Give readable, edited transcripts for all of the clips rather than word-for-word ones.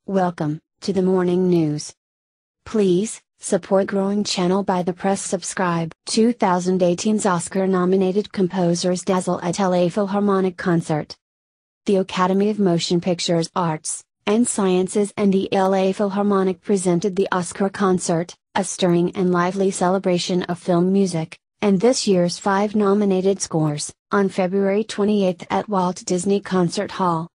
Welcome to the morning news. Please support growing channel by the press subscribe. 2018's Oscar-nominated composers Dazzle at LA Philharmonic concert. The Academy of Motion Pictures Arts and Sciences and the LA Philharmonic presented the Oscar concert, a stirring and lively celebration of film music, and this year's 5 nominated scores, on February 28 at Walt Disney Concert Hall.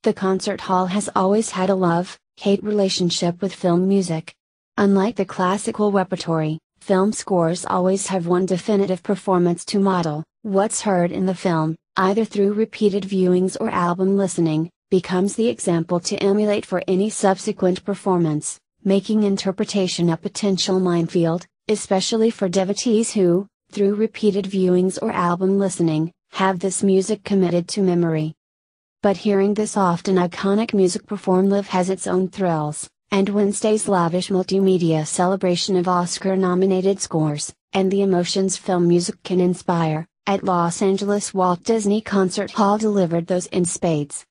The concert hall has always had a love-hate relationship with film music. Unlike the classical repertory, film scores always have one definitive performance to model. What's heard in the film, either through repeated viewings or album listening, becomes the example to emulate for any subsequent performance, making interpretation a potential minefield, especially for devotees who, through repeated viewings or album listening, have this music committed to memory. But hearing this often iconic music performed live has its own thrills, and Wednesday's lavish multimedia celebration of Oscar-nominated scores, and the emotions film music can inspire, at Los Angeles Walt Disney Concert Hall delivered those in spades.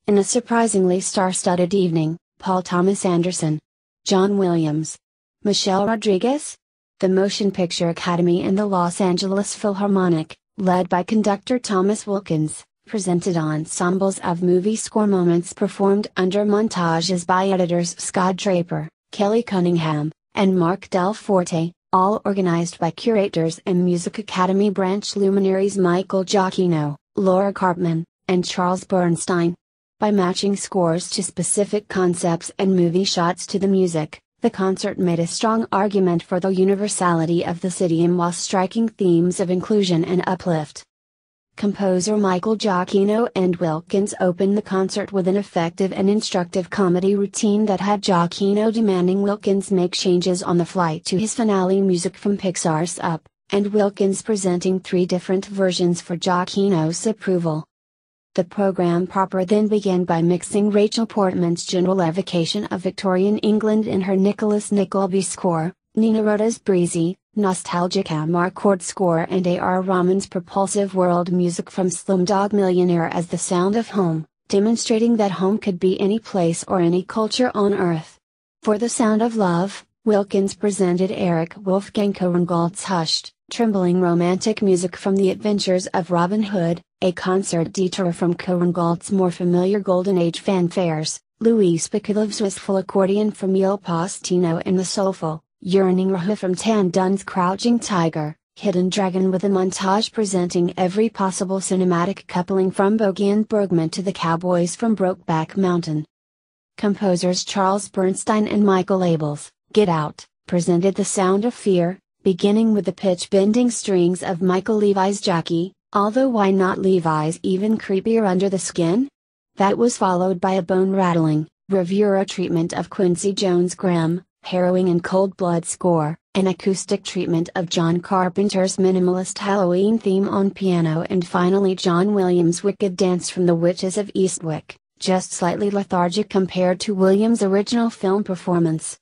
In a surprisingly star-studded evening, Paul Thomas Anderson, John Williams, Michelle Rodriguez, the Motion Picture Academy and the Los Angeles Philharmonic, led by conductor Thomas Wilkins, presented ensembles of movie score moments performed under montages by editors Scott Draper, Kelly Cunningham, and Mark Del Forte, all organized by curators and Music Academy branch luminaries Michael Giacchino, Laura Karpman, and Charles Bernstein. By matching scores to specific concepts and movie shots to the music, the concert made a strong argument for the universality of the idiom while striking themes of inclusion and uplift. Composer Michael Giacchino and Wilkins opened the concert with an effective and instructive comedy routine that had Giacchino demanding Wilkins make changes on the fly to his finale music from Pixar's Up, and Wilkins presenting 3 different versions for Giacchino's approval. The program proper then began by mixing Rachel Portman's general evocation of Victorian England in her Nicholas Nickleby score, Nina Rota's breezy, nostalgic Amarcord score and A.R. Rahman's propulsive world music from Slumdog Millionaire as the sound of home, demonstrating that home could be any place or any culture on earth. For The Sound of Love, Wilkins presented Eric Wolfgang Korngold's hushed, trembling romantic music from The Adventures of Robin Hood, a concert detour from Korngold's more familiar Golden Age fanfares, Luis Piccolo's wistful accordion from Il Postino and the soulful, yearning Rahu from Tan Dun's Crouching Tiger, Hidden Dragon with a montage presenting every possible cinematic coupling from Bogey and Bergman to the Cowboys from Brokeback Mountain. Composers Charles Bernstein and Michael Abels, Get Out, presented The Sound of Fear, beginning with the pitch-bending strings of Michael Levy's Jackie, although why not Levy's even creepier Under the Skin? That was followed by a bone-rattling, bravura treatment of Quincy Jones' Grimm, harrowing and cold-blood score, an acoustic treatment of John Carpenter's minimalist Halloween theme on piano and finally John Williams' Wicked Dance from The Witches of Eastwick, just slightly lethargic compared to Williams' original film performance.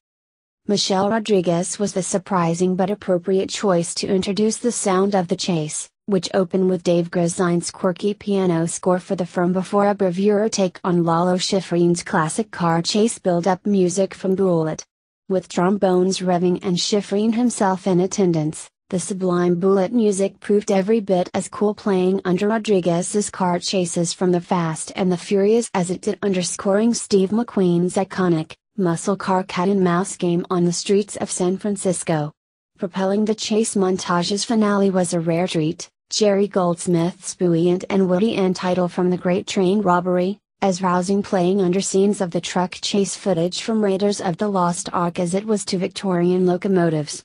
Michelle Rodriguez was the surprising but appropriate choice to introduce The Sound of the Chase, which opened with Dave Gruzine's quirky piano score for the film before a bravura take on Lalo Schifrin's classic car chase build-up music from Bullitt. With trombones revving and Schifrin himself in attendance, the sublime Bullitt music proved every bit as cool playing under Rodriguez's car chases from The Fast and the Furious as it did underscoring Steve McQueen's iconic, muscle car cat-and-mouse game on the streets of San Francisco. Propelling the chase montage's finale was a rare treat, Jerry Goldsmith's buoyant and witty end title from The Great Train Robbery, as rousing playing under scenes of the truck chase footage from Raiders of the Lost Ark as it was to Victorian locomotives.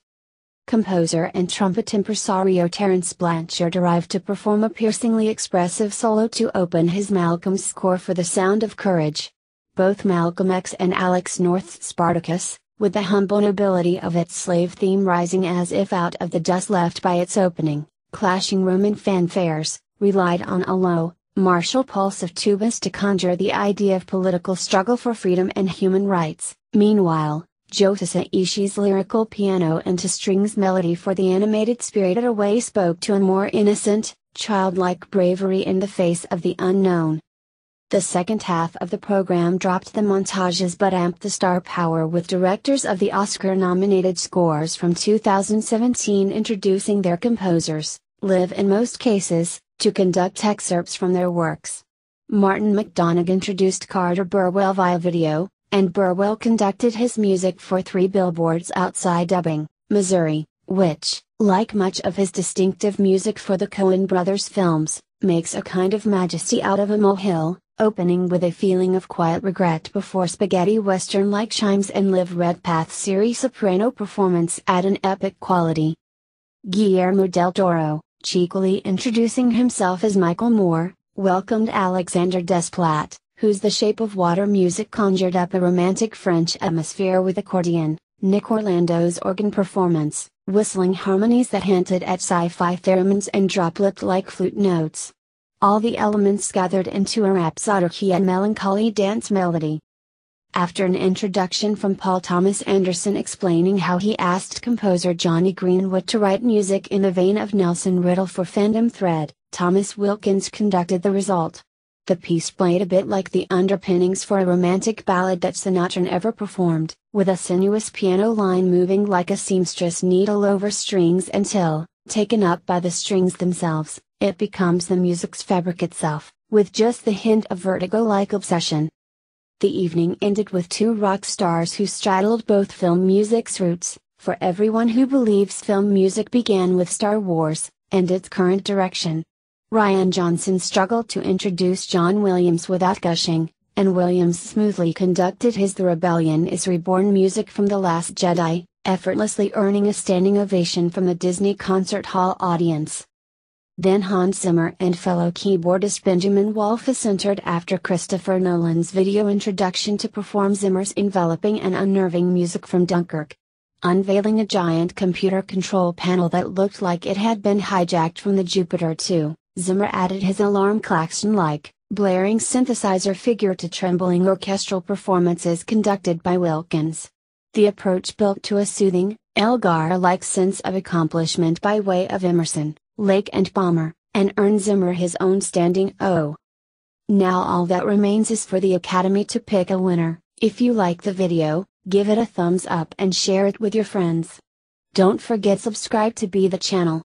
Composer and trumpet impresario Terence Blanchard arrived to perform a piercingly expressive solo to open his Malcolm's score for The Sound of Courage. Both Malcolm X and Alex North's Spartacus, with the humble nobility of its slave theme rising as if out of the dust left by its opening, clashing Roman fanfares, relied on a low, martial pulse of tubas to conjure the idea of political struggle for freedom and human rights. Meanwhile, Joe Hisaishi's lyrical piano and to strings melody for the animated Spirited Away spoke to a more innocent, childlike bravery in the face of the unknown. The second half of the program dropped the montages but amped the star power with directors of the Oscar-nominated scores from 2017 introducing their composers, live in most cases, to conduct excerpts from their works. Martin McDonagh introduced Carter Burwell via video, and Burwell conducted his music for 3 billboards outside Ebbing, Missouri, which, like much of his distinctive music for the Coen brothers films, makes a kind of majesty out of a molehill, opening with a feeling of quiet regret before spaghetti western-like chimes and Liv Redpath's series soprano performance add an epic quality. Guillermo del Toro, cheekily introducing himself as Michael Moore, welcomed Alexander Desplat, whose The Shape of Water music conjured up a romantic French atmosphere with accordion, Nick Orlando's organ performance, whistling harmonies that hinted at sci-fi theremins and droplet-like flute notes. All the elements gathered into a rhapsodic and melancholy dance melody. After an introduction from Paul Thomas Anderson explaining how he asked composer Johnny Greenwood to write music in the vein of Nelson Riddle for Phantom Thread, Thomas Wilkins conducted the result. The piece played a bit like the underpinnings for a romantic ballad that Sinatra never performed, with a sinuous piano line moving like a seamstress needle over strings until, taken up by the strings themselves, it becomes the music's fabric itself, with just the hint of vertigo-like obsession. The evening ended with 2 rock stars who straddled both film music's roots, for everyone who believes film music began with Star Wars, and its current direction. Rian Johnson struggled to introduce John Williams without gushing, and Williams smoothly conducted his The Rebellion is Reborn music from The Last Jedi, effortlessly earning a standing ovation from the Disney Concert Hall audience. Then Hans Zimmer and fellow keyboardist Benjamin Wolfes entered after Christopher Nolan's video introduction to perform Zimmer's enveloping and unnerving music from Dunkirk. Unveiling a giant computer control panel that looked like it had been hijacked from the Jupiter 2, Zimmer added his alarm klaxon-like, blaring synthesizer figure to trembling orchestral performances conducted by Wilkins. The approach built to a soothing, Elgar-like sense of accomplishment by way of Emerson, Lake and Palmer, and earned Zimmer his own standing O. Now all that remains is for the Academy to pick a winner. If you like the video, give it a thumbs up and share it with your friends. Don't forget subscribe to be the channel.